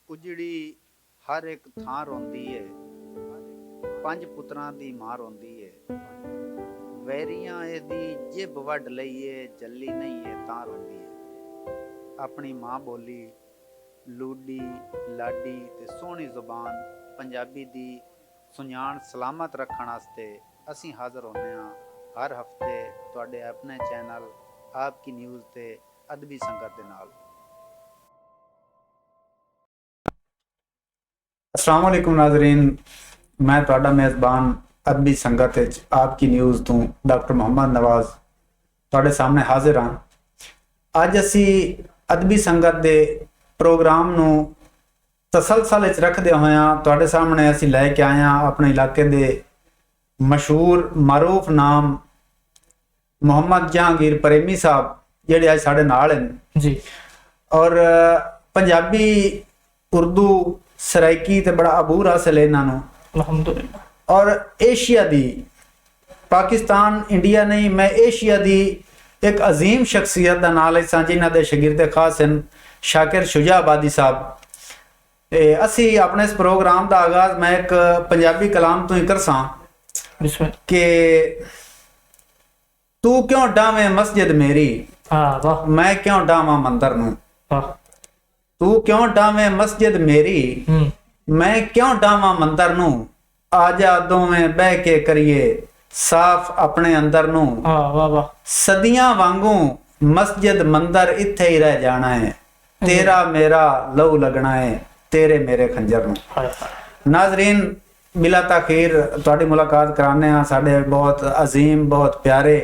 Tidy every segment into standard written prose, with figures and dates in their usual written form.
ਉਜੜੀ ਹਰ ਇੱਕ ਥਾਂ ਰੋਂਦੀ ਏ, ਪੰਜ ਪੁੱਤਰਾਂ ਦੀ ਮਾਂ ਰੋਂਦੀ ਏ। ਵੈਰੀਆਂ ਇਹਦੀ ਜਿਬ ਵੱਢ ਲਈਏ, ਜੱਲੀ ਨਹੀਂ ਏ ਤਾਂ ਰੋਂਦੀ ਏ। ਆਪਣੀ ਮਾਂ ਬੋਲੀ ਲੂਡੀ ਲਾਡੀ ਤੇ ਸੋਹਣੀ ਜ਼ੁਬਾਨ ਪੰਜਾਬੀ ਦੀ ਸੁਣਾਣ ਸਲਾਮਤ ਰੱਖਣ ਵਾਸਤੇ ਅਸੀਂ ਹਾਜ਼ਰ ਹੁੰਦੇ ਹਾਂ ਹਰ ਹਫਤੇ ਤੁਹਾਡੇ ਆਪਣੇ ਚੈਨਲ ਆਪ ਕੀ ਨਿਊਜ਼ ਤੇ ਅਦਬੀ ਸੰਗਤ ਦੇ ਨਾਲ। अस्सलाम वालेकुम नाज़रीन, मैं तुहाडा मेज़बान अदबी संगत आपकी न्यूज़ तो डॉक्टर मोहम्मद नवाज तुहाडे सामने हाजिर हाँ। अज असी अदबी संगत के प्रोग्राम नू तसलसल रखदे होए तुहाडे सामने असी लैके आए हाँ अपने इलाके दे मशहूर मारूफ नाम मोहम्मद जहांगीर प्रेमी साहब जिहड़े अज साडे नाल हैं जी। और पंजाबी उर्दू सराइकी ते बड़ा अबूर हासिल है इन्हों अल्हम्दुलिल्लाह। और एशिया दी पाकिस्तान इंडिया नहीं मैं एशिया दी एक अजीम शख्सियत का नाम लिसा जिन्हों के शगिरद खास हैं शाकिर शुजाबादी साहब। असी अपने इस प्रोग्राम का आगाज मैं एक पंजाबी कलाम तो ही करसा कि तू क्यों डावे मस्जिद मेरी मैं क्यों डावा मंदिर नूं, तू क्यों डावे मस्जिद मेरी मैं क्यों डावा मंदिर नूं, आजा दोवें बह के करिए साफ अपने अंदर नूं। सदियां वांगू मस्जिद मंदिर इत्थे ही रह जाना है, तेरा मेरा लहू लगना है तेरे मेरे खंजर नूं। नाजरीन बिला ताखीर तुहाडी मुलाकात कराने हैं साडे बहुत अजीम बहुत प्यारे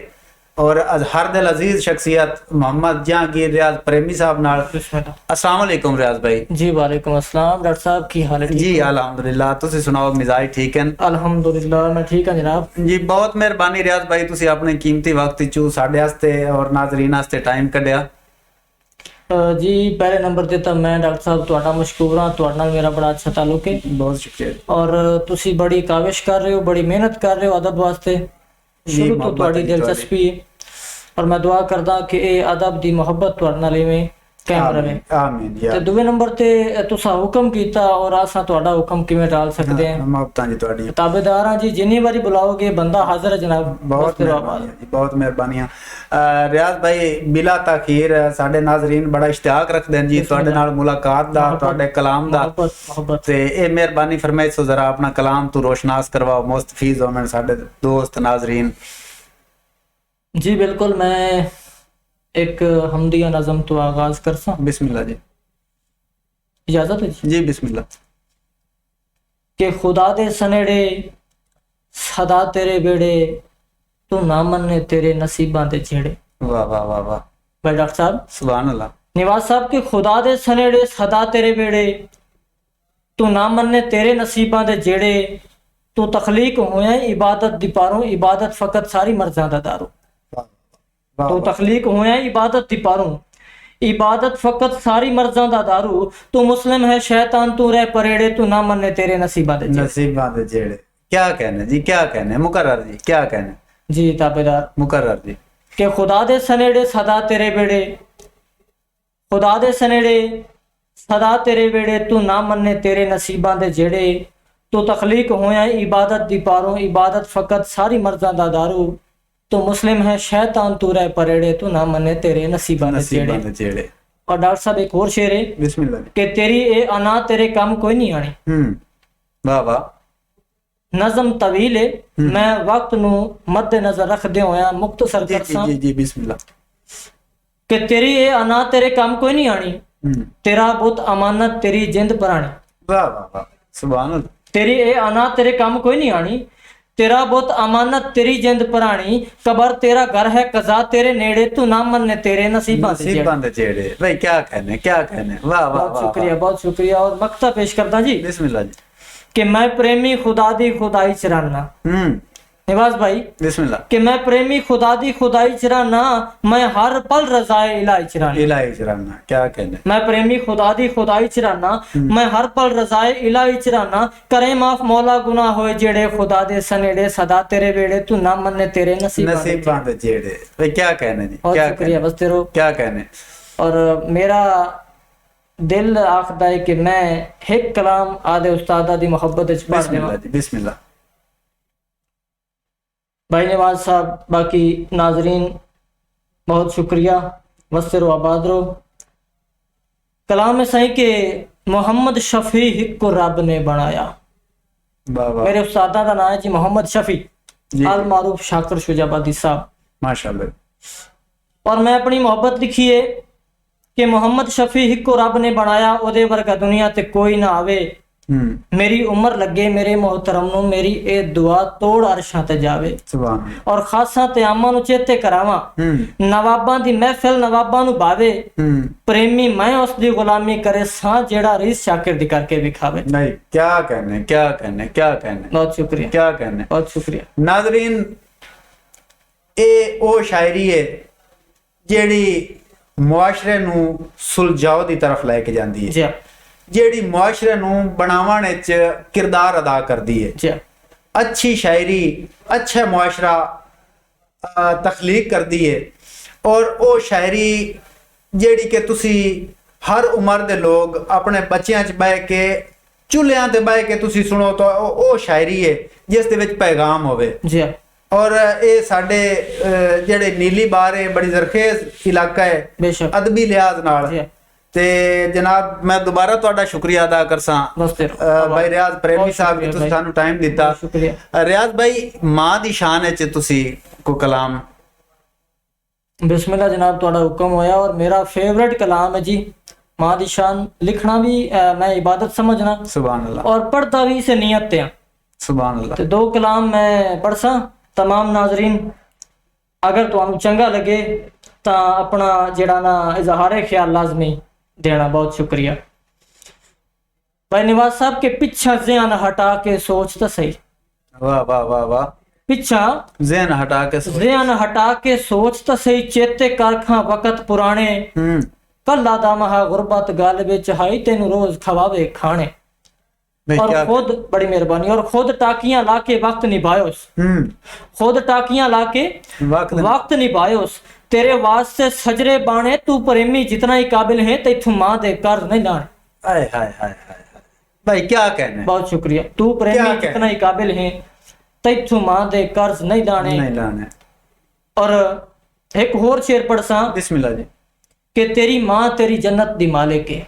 और हर दिल अजीज शख्सियत मोहम्मद जहांगीर रियाज प्रेमी साहब नाल। अस्सलाम वालेकुम रियाज भाई। जी वालेकुम अस्सलाम। डॉक्टर साहब की हाल है? जी अल्हम्दुलिल्लाह, तुसी सुनाओ मिजाज ठीक हैं? अल्हम्दुलिल्लाह मैं ठीक हां जनाब जी। बहुत मेहरबानी रियाज भाई, तुसी अपने कीमती वक्त चू साडे वास्ते और नाज़रीन वास्ते टाइम कढिया। जी पहले नंबर ते तो मैं डॉक्टर साहब तुहाडा मशकूर हां, तुहाडे नाल मेरा बड़ा अच्छा ताल्लुक है। बहुत शुक्रिया। और तुसी बड़ी काविश कर रहे हो, बड़ी मेहनत कर रहे हो अदब वास्ते, शुरू तो तुहाडी दिलचस्पी है और मैं दुआ करदा कि ये अदब दी मोहब्बत तुहाडे नाल इवें कायम रहे। आमीन या। ते दूसरे नंबर ते तुसा हुक्म कीता और असां तुहाडा हुक्म किवें टाल सकदे हैं? मोहब्बतां जी तुहाडी ताबेदार हां जी, जिन्नी बारी बुलाओगे बंदा हाजिर है जनाब। बहुत मेहरबानी जी, बहुत मेहरबानी। रियाज भाई बिला ताखीर साडे नाज़रीन बड़ा इश्तियाक रखदे हैं जी तुहाडे नाल मुलाकात दा, तुहाडे कलाम दा। ते ए मेहरबानी फरमाई सो जरा अपना कलाम तू रोशनास करवाओ, मुस्तफीज होवन साडे दोस्त नाज़रीन। जी बिल्कुल, मैं एक हमदिया नज़म तो आगाज कर सा। बिस्मिल्लाह जी। इजाजत है जी बिस्मिल्लाह। के खुदा दे सनेड़े सदा तेरे बेड़े तू ना मन्ने तेरे नसीबां दे जेड़े। वाह वाह वाह वाह भाई डॉक्टर साहब सुभान अल्लाह। निवाज साहब के खुदा दे सनेड़े सदा तेरे बेड़े तू ना मन्ने तेरे नसीबां दे जेड़े तू तखलीक होया इबादत दी पारों इबादत फकत सारी मर्जां दा दारू। तो तखलीक होया इबादत दी पारों इबादत फकत सारी मर्जां दा दारू तू मुस्लिम है शैतान तू रह परेड़े तू ना मन्ने तेरे नसीबां दे जेड़े। क्या कहने जी, क्या कहने मुकर्रर जी, क्या कहने जी ताबेदार मुकर्रर जी। के खुदा दे सनेड़े सदा तेरे बेड़े, खुदा दे सनेड़े सदा तेरे बेड़े तू ना मन्ने तेरे नसीबां दे जेड़े तू तखलीक होया इबादत दी पारों इबादत फकत सारी मर्जां दा दारू तो मुस्लिम है शैतान तू रह परेड़े तू ना मन्ने तेरे नसीबां दे जेड़े। और डॉक्टर साहब एक और शेर है बिस्मिल्लाह कि तेरी ए अना तेरे काम कोई नहीं आनी। वाह वाह। नज़म तवील है, मैं वक्त नु मद्दे नजर रखदे होया मुख्तसर करसा। जी जी बिस्मिल्लाह। कि तेरी ए अना तेरे काम कोई नहीं आनी, तेरा बुत अमानत तेरी जिंद परानी। वाह वाह वाह सुभान अल्लाह। तेरी ए अना तेरे काम कोई नहीं आनी, तेरा बहुत अमानत तेरी जिंद परानी, कबर तेरा घर है कज़ा तेरे नेड़े तू ना मन्ने तेरे नसीबां दे जेड़े। भाई क्या कहने क्या कहने। वाह वाह बहुत शुक्रिया बहुत शुक्रिया। और मक्ता पेश करता जी बिस्मिल्लाह जी। कि मैं प्रेमी खुदा दी खुदाई चराना। निवाज भाई बिस्मिल्लाह। कि मैं प्रेमी खुदा दी खुदाई चराना मैं हर पल रज़ाए इलाही चराना। क्या कहने। मैं प्रेमी खुदा दी खुदाई चराना मैं हर पल रज़ाए इलाही चराना, करे माफ मौला गुनाह होए जेड़े खुदा दे सनेड़े सदा तेरे बेड़े तू ना मन्ने तेरे नसीबां दे जेड़े। भाई क्या कहने जी, बहुत शुक्रिया बस तेरो क्या कहने। और मेरा दिल आखदा है कि मैं एक कलाम आदे उस्तादा दी मोहब्बत च पढ़ देवां। बिस्मिल्लाह जी, बिस्मिल्लाह। भाई नवाज साहब, बाकी नाजरीन बहुत शुक्रिया, वस्ते रो आबाद रो। कलाम में सही के मोहम्मद शफी हिक को रब ने बनाया। वाह वाह, मेरे उस्तादा का नाम है जी मोहम्मद शफी जी। अल मारूफ शाकिर शुजाबादी साहब। माशाल्लाह। और मैं अपनी मोहब्बत लिखी है कि मोहम्मद शफी हिक को रब ने बनाया, ओदे वर्गा दुनिया ते कोई ना आवे। मेरी उम्र लगे मेरे मोहतरम नू, मेरी ए दुआ तोड़ अरशां ते जावे। सुभान अल्लाह। और खासा ते आमा नू चेते करावां, नवाबां दी महफिल नवाबां नू भावे। प्रेमी मैं उस दी गुलामी करे सां, जेड़ा रीस शाकिर दी करके विखावे। नहीं, क्या कहने, क्या कहने, क्या कहने। बहुत शुक्रिया, क्या कहने। बहुत शुक्रिया नाजरीन, ए ओ शायरी है जेड़ी मुआशरे नू सुलझाओ दी तरफ लेके जांदी है, जी जेड़ी मुआशरे नू बनावण विच किरदार अदा करदी है। जी। अच्छी शायरी अच्छा मुआशरा तखलीक करदी है। और ओ शायरी जेड़ी कि तुसी हर उम्र दे लोग अपने बच्चियां च बह के चूल्हियां ते बह के तुसी सुनो तो ओ शायरी है जिस दे विच पैगाम होवे। जी। और ये साडे जेड़े नीली बार है बड़ी जरखेज इलाका है बेशक अदबी लिहाज नाल। जी। ते जनाब मैं दोबारा तुहाडा शुक्रिया अदा करसां भाई रियाज प्रेमी साहब कि तुसीं सानू टाइम दिता। शुक्रिया। रियाज भाई, मां दी शान विच तुसीं को कलाम। बिस्मिल्लाह जनाब, तुहाडा हुक्म होया। और मेरा फेवरेट कलाम है जी मां दी शान। लिखना भी मैं इबादत समझना, सुभान अल्लाह, और पढ़ता भी इसे नियत ते हां। सुभान अल्लाह। ते दो कलाम मैं पढ़सा। तमाम नाजरीन अगर तुहानू चंगा लगे तो अपना जेड़ा ना इजहारे ख्याल लाजमी देना। बहुत शुक्रिया। भाई नवाज साहब के पिछा ज़हन हटा के सोच तो सही। वाह वाह वाह वाह। पिछा ज़हन हटा के ज़हन हटा के सोच तो सही, चेते कारखां वक़्त पुराने। कल्ला दा महा गुरबत गल विच हाई, तेनू रोज खवावे खाने। और खुद बड़ी मेहरबानी, और खुद टाकियां लाके वक्त निभायोस। खुद टाकियां लाके वक्त निभायोस, तेरे वास्ते सजरे बाणे। तू प्रेमी जितना ही काबिल है, तैथू मां दे कर्ज नहीं लाने। हाय हाय हाय हाय भाई, क्या कहने। बहुत शुक्रिया। तू प्रेमी जितना ही काबिल है, तैथू मां दे कर्ज नहीं लाने। और एक होर शेर पढ़सा। बिस्मिल्लाह जी। कि तेरी मां तेरी जन्नत दी मालिक है।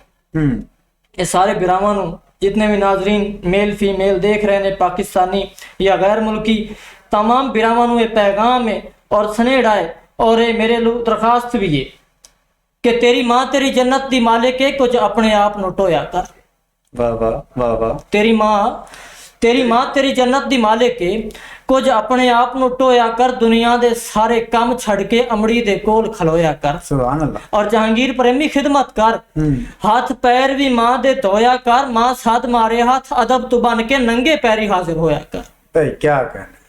ये सारे बिरावां नू, जितने भी नाजरीन मेल फीमेल देख रहे हैं, पाकिस्तानी या गैर मुल्की, तमाम बिरावां नू ये पैगाम है और स्नेहा है। और ये मेरे दरखास्त भी है कि तेरी मां तेरी जन्नत दी मालिक है, कुछ अपने आप नू टोया कर। वाह वाह वाह वाह। तेरी मां तेरी जन्नत दी मालिक है, कुछ अपने आप नू टोया कर। दुनिया दे सारे काम छड़ के अमड़ी दे कोल खलोया कर। सुभान अल्लाह। और जहांगीर प्रेमी खिदमत कर, हाथ पैर भी मां दे धोया कर। मां साथ मारे हाथ अदब तू बन के नंगे पैरी हाजिर होया कर। भाई क्या कहने,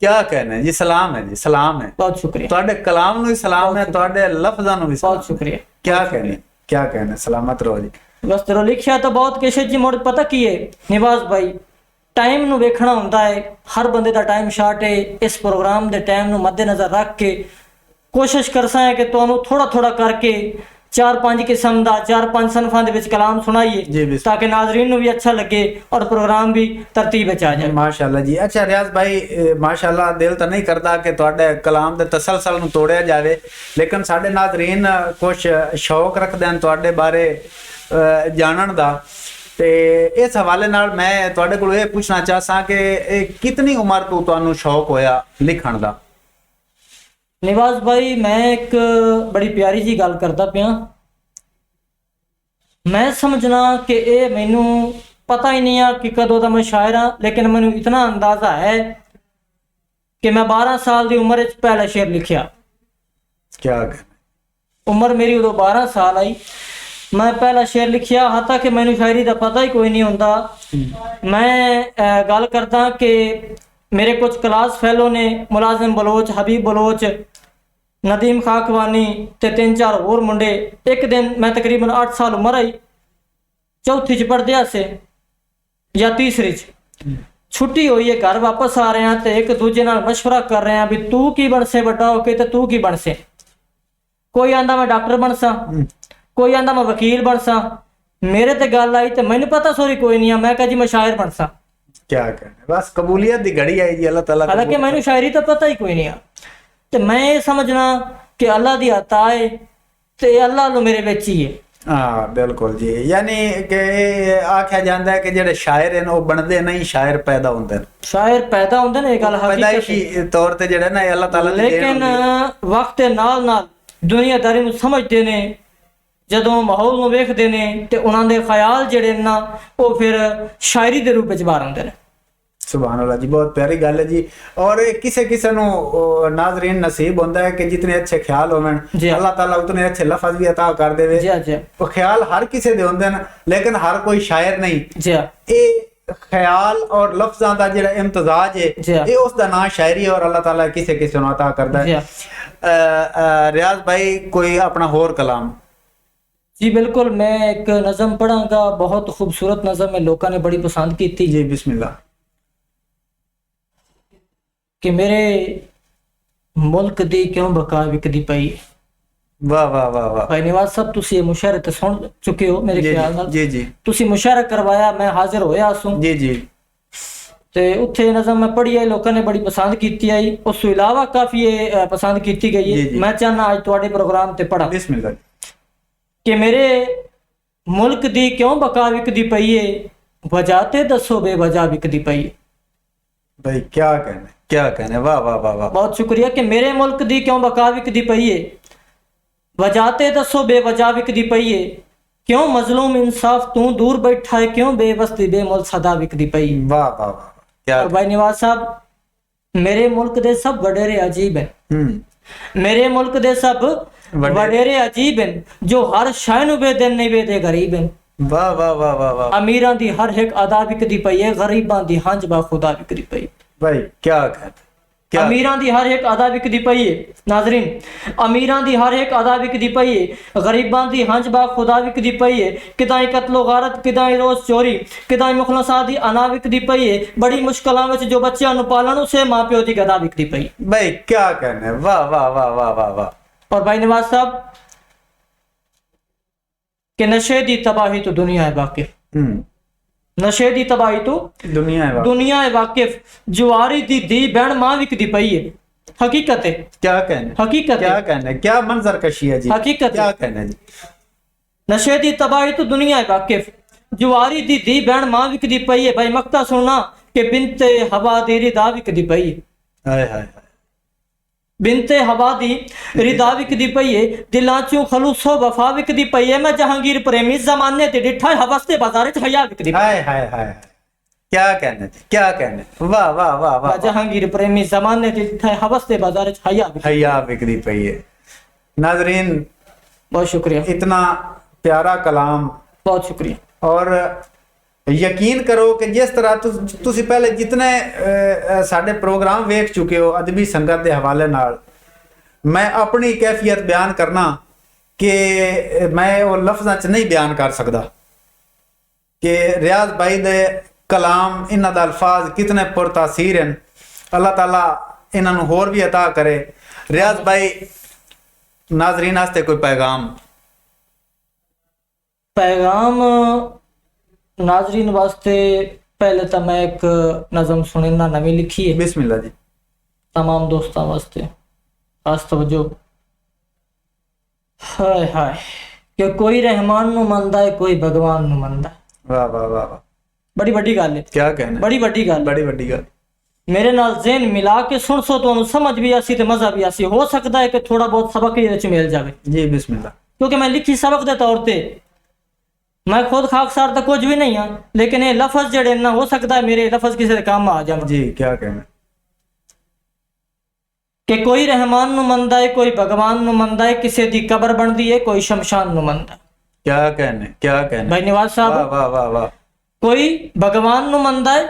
क्या कहने जी। सलाम है जी, सलाम है। बहुत शुक्रिया। तुहाडे कलाम नू भी सलाम है, तुहाडे लफ्जां नू भी सलाम। बहुत शुक्रिया। क्या कहने, क्या कहने। सलामत रहो जी। बस तेरो लिखिया तो बहुत कुछ है जी। मुड़ पता की है निवाज भाई, टाइम नू वेखना हुंदा है। हर बंदे दा टाइम शार्ट है। इस प्रोग्राम दे टाइम नू मद्देनजर रख के कोशिश करसा है कि तुहानू थोड़ा थोड़ा करके 4-5 किस्म दा 4-5 सनफां दे विच कलाम सुनाइए, ताकि नाजरीन नू भी अच्छा लगे और प्रोग्राम भी तरतीब विच आ जाए। माशाअल्लाह जी। अच्छा रियाज भाई, माशाअल्लाह, दिल तो नहीं करता कि तुहाडे कलाम दे तसलसल नू तोड़िया जावे, लेकिन साडे नाजरीन कुछ शौक रखदे हैं तुहाडे बारे जानन दा। ते इस हवाले नाल मैं तुहाडे कोलों ये पूछना चाहसा कि कितनी उम्र तो तुहानू शौक होया लिखण दा। निवाज भाई, मैं एक बड़ी प्यारी जी गल करदा पिया। मैं समझना कि ये मैनू पता ही नहीं है कि कदों दा मैं शायर हाँ, लेकिन मैनू इतना अंदाजा है कि मैं 12 साल की उम्र पहला शेर लिखिया। क्या उम्र मेरी उदों 12 साल आई, मैं पहला शेर लिखिया। हाता कि मैनू शायरी का पता ही कोई नहीं होंदा। मैं गल करदा कि मेरे कुछ क्लास फैलो ने, मुलाजिम बलोच, हबीब बलोच, नदीम खाकवानी ते 3-4 होर मुंडे। एक दिन मैं तकरीबन 8 साल उम्र आई, चौथी च पढ़दे से या तीसरी च, छुट्टी हुई है, घर वापस आ रहे हैं तो एक दूजे नाल मशवरा कर रहे हैं भी तू की बन से बड़ा होके, तो तू की बन से। कोई आंदा मैं डॉक्टर बन सा, कोई आंदा मैं वकील बन सा, मेरे ते गल आई ते मैनू पता सॉरी कोई नहीं है, मैं कहा जी मैं शायर बन सा। क्या कहने, बस कबूलियत दी घड़ी आई जी, अल्लाह ताला हालांकि मैनू शायरी तो पता ही कोई नहीं है, ते मैं ये समझना कि अल्लाह दी अता है ते अल्लाह लो मेरे विच ही है। हाँ बिल्कुल जी, यानी कि आख्या जाता है कि जेडे शायर हैं वो बनते नहीं, शायर पैदा होंदे ने। शायर पैदा होंदे ने, गल हकीकत पैदाइशी तौर ते जेड़ा ना ये अल्लाह ताला दी देन लेकिन हुंदी। वक्त दे नाल नाल दुनियादारी ਨੂੰ ਸਮਝਦੇ ਨੇ, ਜਦੋਂ ਮਾਹੌਲ ਨੂੰ ਵੇਖਦੇ ਨੇ ਤੇ ਉਹਨਾਂ ਦੇ ਖਿਆਲ ਜਿਹੜੇ ਨੇ ਨਾ ਉਹ ਫਿਰ ਸ਼ਾਇਰੀ ਦੇ ਰੂਪ ਵਿੱਚ ਬਾਹਰ ਆਉਂਦੇ ਨੇ। सुभान अल्लाह जी, बहुत प्यारी गल है जी। और किसे किसे नु नाजरीन नसीब होता है कि जितने अच्छे ख्याल होवन जी। अल्लाह ताला उतने अच्छे लफ्ज भी अता कर देवे। जी जी वो ख्याल हर किसे दे होंदे न, लेकिन हर कोई शायर नहीं। जी ये ख्याल और लफ्जां दा जेड़ा इम्तिजाज है जी। ये उसदा नाम शायरी है और अल्लाह ताला किसे किसे नु अता करदा है। रियाज भाई कोई अपना होर कलाम। जी बिल्कुल, मैं एक नज़म पढ़ांगा, बहुत खूबसूरत नज़म है, लोगों ने बड़ी पसंद की थी। जी बिस्मिल्लाह। कि मेरे मुल्क दी क्यों बका विकदी पई। वाह वाह वाह वाह। भाई निवाज साहब तुसी ये मुशायरे ते सुन चुके हो मेरे जी ख्याल नाल। जी जी तुसी मुशायरा करवाया, मैं हाजिर होया सूं जी जी ते उत्थे नज़म मैं पढ़ी आई, लोगों ने बड़ी पसंद की आई। उस तो इलावा काफी ये पसंद की गई जी, है। जी। मैं चाहना आज तुहाडे प्रोग्राम ते पढ़ा बिस्मिल्लाह। कि मेरे मुल्क दी क्यों बका विकदी पई है, वजह ते दसो बेवजह विकदी पई है। भाई क्या कहने, क्या कहने, वाह वाह वाह वाह। बहुत शुक्रिया। कि मेरे मुल्क दी क्यों बका विकदी पई है, वजह ते दसो बेवजह विकदी पई है। क्यों मजलूम इंसाफ तू दूर बैठा है, क्यों बेबस्ती बेमुल सदा विकदी पई है। वाह वाह वाह क्या। और भाई निवाज साहब मेरे मुल्क दे सब वडेरे अजीब हैं, मेरे मुल्क दे सब वडेरे अजीब हैं, जो हर शय नु बेदन नहीं बेदे गरीब हैं। वाह वाह वाह वाह वाह। अमीरां दी हर एक अदा विकदी पई है, गरीबां दी हंज बा खुदा विकदी पई। भाई क्या कहने, क्या। अमीरां दी हर एक अदा विकदी पई है। नाजरीन, अमीरां दी हर एक अदा विकदी पई है, गरीबां दी हंज बा खुदा विकदी पई है। किदाई कत्लो गारत, किदाई रोज चोरी, किदाई मुखलसा दी अना विकदी पई है। बड़ी मुश्किलां विच जो बच्चियां नु पालन उसे मां प्यो दी गदा विकदी पई। भाई क्या कहने, वाह वाह वाह वाह वाह वाह। और भाई नवाज साहब के नशे दी तबाही तो दुनिया है वाकिफ, नशे दी तबाही तो दुनिया है वाह। दुनिया है वाकिफ। जुआरी दी बहन मां विकदी पई है। हकीकत है, क्या कहने, हकीकत क्या है, कहने, क्या मंजर कशी है जी। हकीकत क्या है। कहने जी। नशे दी तबाही तो दुनिया है वाकिफ। जुआरी दी बहन मां विकदी पई है। भाई मक्ता सुनना कि बिनते हवा दी रिदा विकदी पई है। हाय हाय हाय। बिनते हवा दी रिदा विकदी पई है। दिलां चों खलूसो वफा विकदी पई है। मैं जहांगीर प्रेमी जमाने ते डिठा हवस ते बाजार च हया विकदी पई है। हाय हाय हाय। क्या कहने जी, क्या कहने, वाह वाह वाह वाह। जहांगीर प्रेमी जमाने ते डिठा हवस ते बाजार च हया विकदी। हया बिकदी पई है। नाजरीन बहुत शुक्रिया, इतना प्यारा कलाम, बहुत शुक्रिया। और यकीन करो कि जिस तरह तुसी पहले जितने साडे प्रोग्राम वेख चुके हो अदबी संगत के हवाले नाल, मैं अपनी कैफियत बयान करना कि मैं वो लफ्ज़ां च नहीं बयान कर सकता कि रियाज भाई दे कलाम, इन्हां दा अल्फाज कितने पुरतासीर हैं। अल्लाह ताला इन्हां नूं होर भी अता करे। रियाज भाई नाजरीन वास्ते कोई पैगाम। पैगाम नाजरीन वास्ते पहले तो मैं एक नज़म सुनना नवी लिखी है बिस्मिल्लाह जी। तमाम दोस्तों वास्ते खास तवज्जो। हाय हाय कि कोई रहमान नु मनदा है, कोई भगवान नु मनदा है। वाह वाह वाह वाह। बड़ी बड़ी गल है, क्या कहना, बड़ी बड़ी गल। बड़ी बड़ी गल। मेरे नाल ज़हन मिला के सुन सो तो समझ भी आसी ते मजा भी आसी। हो सकता है कि थोड़ा बहुत सबक ये च मिल जावे, जी बिस्मिल्लाह। क्योंकि मैं लिखी सबक दे तौर पे, मैं खुद खाकसार तो कुछ भी नहीं हाँ, लेकिन ये लफज जड़े ना हो सकता है मेरे लफज किसी काम आ जाए। जी क्या कहना कि कोई रहमान नु मनदा है, कोई भगवान नु मनदा है, किसी दी कब्र बनदी है, कोई शमशान नु मनदा है। क्या कहने, क्या कहने। भाई निवाज वाह साहब, वाह वाह वाह। कोई भगवान नु मनदा है,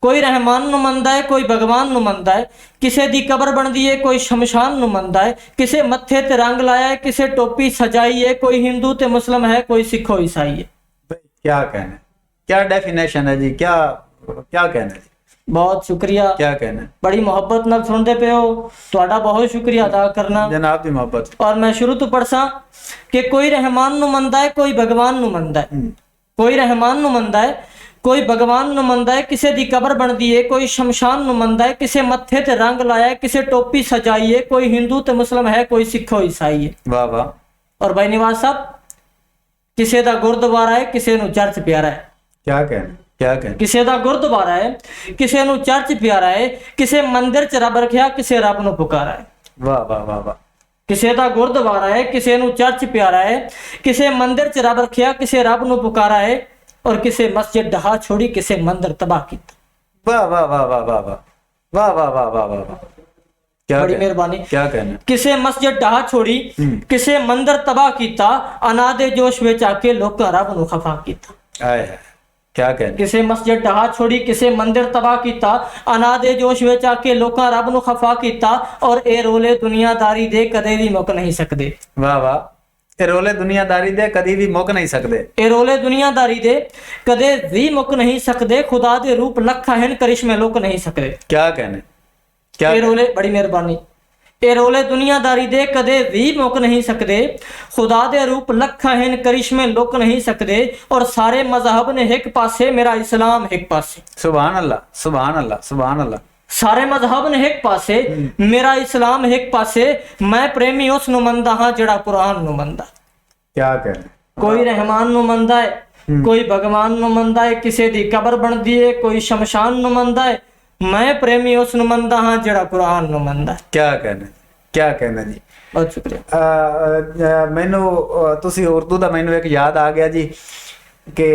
कोई रहमान नु मनदा है, कोई भगवान नु मनदा है, किसी दी कब्र बनदी है, कोई शमशान नु मनदा है, किसी मत्थे ते रंग लाया है, किसी टोपी सजाई है, कोई हिंदू ते मुस्लिम है, कोई सिखो ईसाई है। क्या कहने, क्या डेफिनेशन है जी, क्या क्या कहना जी। बहुत शुक्रिया, क्या कहना है? बड़ी मोहब्बत नाल सुनते पे हो, ਤੁਹਾਡਾ बहुत शुक्रिया अदा करना। जनाब की मोहब्बत। और मैं शुरू तो पढ़सा कि कोई रहमान नु मंदा है, कोई भगवान नु मंदा है, कोई रहमान नु मंदा है, कोई भगवान नु मंदा है, किसे दी कबर बनदी है, कोई शमशान नु मंदा है, किसे मत्थे ते रंग लाया है, किसे टोपी सजाई है, कोई हिंदू ते मुस्लिम है, कोई सिख हो ईसाई है। वाह वाह। और भाई निवाज साहब, किसे दा गुरुद्वारा है, किसे नु चर्च प्यारा है, क्या कहना, क्या कहना? किसे दा गुरुद्वारा है, किसे नु चर्च प्यारा है, किसे मंदिर च रब रखिया, किसे रब नु पुकारा है। वाह वाह वाह वाह। किसे दा गुरुद्वारा है, किसे नु चर्च प्यारा है, किसे मंदिर च रब रखिया, किसे रब नु पुकारा है, और किसे मस्जिद ढहा छोड़ी, किसे मंदिर तबाह किया। वाह वाह वाह वाह वाह वाह वाह वाह वाह वाह वाह वाह। क्या बड़ी कहना? मेहरबानी। क्या कहना? किसे मस्जिद ढहा छोड़ी, किसे मंदिर तबाह किया, अनादे जोश विच आके लोकां रब नु खफा किया। आए है। क्या कहना? किसे मस्जिद ढहा छोड़ी, किसे मंदिर तबाह किया, अनादे जोश विच आके लोकां रब नु खफा किया, और ए रोले दुनियादारी दे कदे भी मुक नहीं सकदे। वाह वाह। ਇਹ ਰੋਲੇ ਦੁਨੀਆਦਾਰੀ ਦੇ ਕਦੀ ਵੀ ਮੁੱਕ ਨਹੀਂ ਸਕਦੇ। ए रोले दुनियादारी दे कदे भी मुक नहीं सकदे, खुदा दे रूप लखा हैं करिश्मे लोक नहीं सकदे। क्या कहने? क्या ए रोले, बड़ी मेहरबानी, ए रोले दुनियादारी दे कदे भी मुक नहीं सकदे, खुदा दे रूप लखा हैं करिश्मे लोक नहीं सकदे, और सारे मजहब ने एक पासे, मेरा इस्लाम एक पासे। सुभान अल्लाह, सुभान अल्लाह, सुभान अल्लाह। सारे मजहब ने एक पासे, मेरा इस्लाम एक पासे, मैं प्रेमी उस नु मंदा हां जेड़ा कुरान नु मंदा। क्या कहने? कोई रहमान नु मंदा है, कोई भगवान नु मंदा है, किसे दी कबर बनदी है, कोई शमशान नु मंदा है, मैं प्रेमी उस नु मंदा हां जेड़ा कुरान नु मंदा। क्या कहने? क्या कहना जी? बहुत शुक्रिया। ਮੈਨੂੰ ਤੁਸੀਂ ਉਰਦੂ ਦਾ ਮੈਨੂੰ ਇੱਕ ਯਾਦ ਆ ਗਿਆ ਜੀ ਕਿ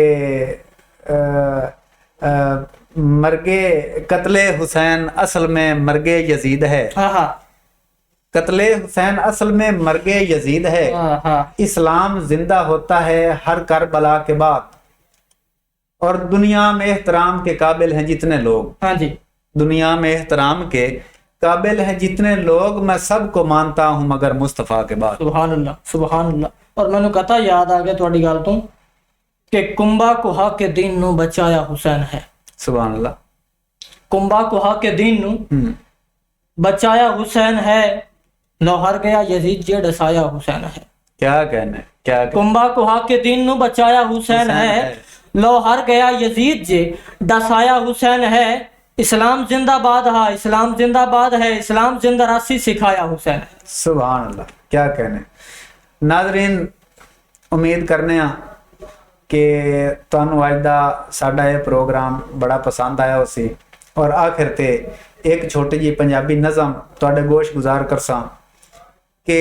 मरगे कत्ले हुसैन असल में मरगे यजीद है। हाँ हाँ कत्ले हुसैन असल में मरगे यजीद है। हाँ हाँ इस्लाम जिंदा होता है हर करबला के बाद, और दुनिया में एहतराम के काबिल हैं जितने लोग, हाँ जी, दुनिया में एहतराम के काबिल हैं जितने लोग, मैं सबको मानता हूं मगर मुस्तफा के बाद। सुभान अल्लाह, सुभान अल्लाह। और मैंने कथा याद आ गया थोड़ी गल तो कि कुंभा कुहा के दिन नु बचाया हुसैन है। सुभान अल्लाह। कुंभा कुहा के दिन नु बचाया हुसैन है, लोहर गया यजीद जे डसाया हुसैन है। क्या कहने? क्या कहने? कुंभा कुहा के दिन नु बचाया हुसैन है, लोहर गया यजीद जे डसाया हुसैन है, इस्लाम जिंदाबाद हा, इस्लाम जिंदाबाद है, इस्लाम जिंदा रासी सिखाया हुसैन है। सुभान अल्लाह। क्या कहने? नाज़रीन, उम्मीद करने कि ਤੁਹਾਨੂੰ ਅੱਜ ਦਾ ਸਾਡਾ ਇਹ ਪ੍ਰੋਗਰਾਮ ਬੜਾ ਪਸੰਦ ਆਇਆ ਹੋਸੀ, ਔਰ ਆਖਿਰ ਤੇ ਇੱਕ ਛੋਟੀ ਜਿਹੀ ਪੰਜਾਬੀ ਨਜ਼ਮ ਤੁਹਾਡੇ ਗੋਸ਼ ਗੁਜ਼ਾਰ ਕਰਸਾਂ ਕਿ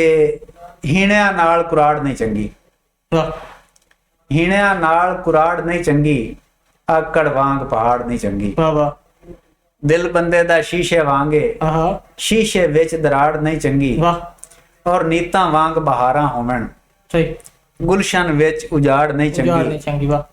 ਹੀਣਿਆਂ ਨਾਲ ਕੁਰਾੜ ਨਹੀਂ ਚੰਗੀ, वाह ਹੀਣਿਆਂ ਨਾਲ ਕੁਰਾੜ ਨਹੀਂ ਚੰਗੀ, ਆਕੜ ਵਾਂਗ ਪਹਾੜ ਨਹੀਂ ਚੰਗੀ, वाह वाह ਦਿਲ ਬੰਦੇ ਦਾ ਸ਼ੀਸ਼ੇ ਵਾਂਗੇ, हाँ ਸ਼ੀਸ਼ੇ ਵਿੱਚ ਦਰਾੜ ਨਹੀਂ ਚੰਗੀ, वाह ਔਰ ਨੀਤਾਂ ਵਾਂਗ ਬਹਾਰਾਂ ਹੋਵਣ, सही, ਗੁਲਸ਼ਨ ਵਿੱਚ ਉਜਾੜ ਨਹੀਂ उजाड़ ਚੰਗੀ, नहीं चंगी, वाह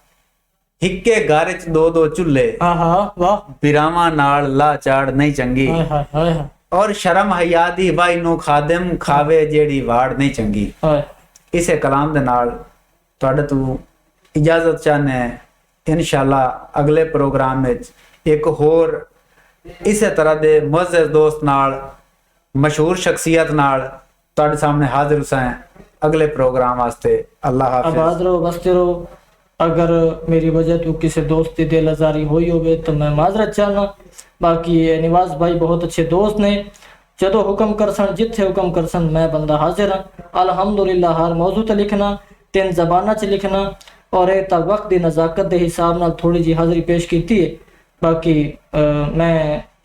हिक्के घर च दो दो चूल्हे, हाँ हाँ वाह बिरावां नाल ला चाड़ नहीं चंगी, हाय हाय हाय हाय और शर्म हया दी वाई नू खादिम खावे जेड़ी वाड़ नहीं चंगी। हाय। इसे कलाम दे नाल तुहाडे तू इजाजत चाहने, इंशाअल्लाह अगले प्रोग्राम विच एक होर इसे तरह दे मुअज़्ज़ज़ दोस्त नाल, मशहूर शख्सियत नाल तुहाडे सामने हाजिर हुसैन अगले प्रोग्राम वास्ते। अल्लाह हाफिज़। आबाद रहो, बसते रहो। अगर मेरी वजह तो किसी दोस्त की दिल आजारी हुई होवे तो मैं माजरत चाहना, बाकी ये निवाज भाई बहुत अच्छे दोस्त ने, जदों हुक्म करसन जिथे हुक्म करसन मैं बंदा हाजिर हाँ। अल्हम्दुलिल्लाह हर मौजू ते लिखना, 3 ज़बाना च लिखना, और एक तक वक्त की नज़ाकत के हिसाब नाल थोड़ी जी हाजिरी पेश की है। बाकी मैं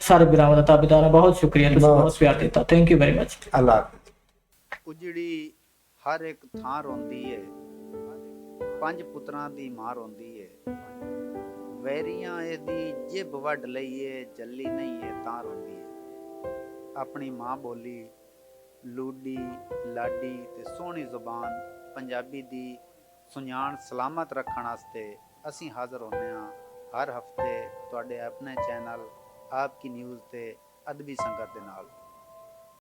सारे बिरावां दा ताबेदार हां। बहुत शुक्रिया, तुसीं बहुत प्यार दिता, थैंक यू वेरी मच। अल्लाह हाफिज़। उजड़ी हर एक थां रोंदी है, 5 पुत्रां दी मां रोंदी है, वैरियां इहदी जिब वड लईए जल्ली नहीं है तां रोंदी है। अपनी मां बोली लूडी लाडी ते सोहनी जुबान पंजाबी दी सुञाण सलामत रखण वास्ते असीं हाज़र होंदे हां हर हफ्ते तुहाडे अपने चैनल आपकी न्यूज़ ते अदबी संगत दे नाल।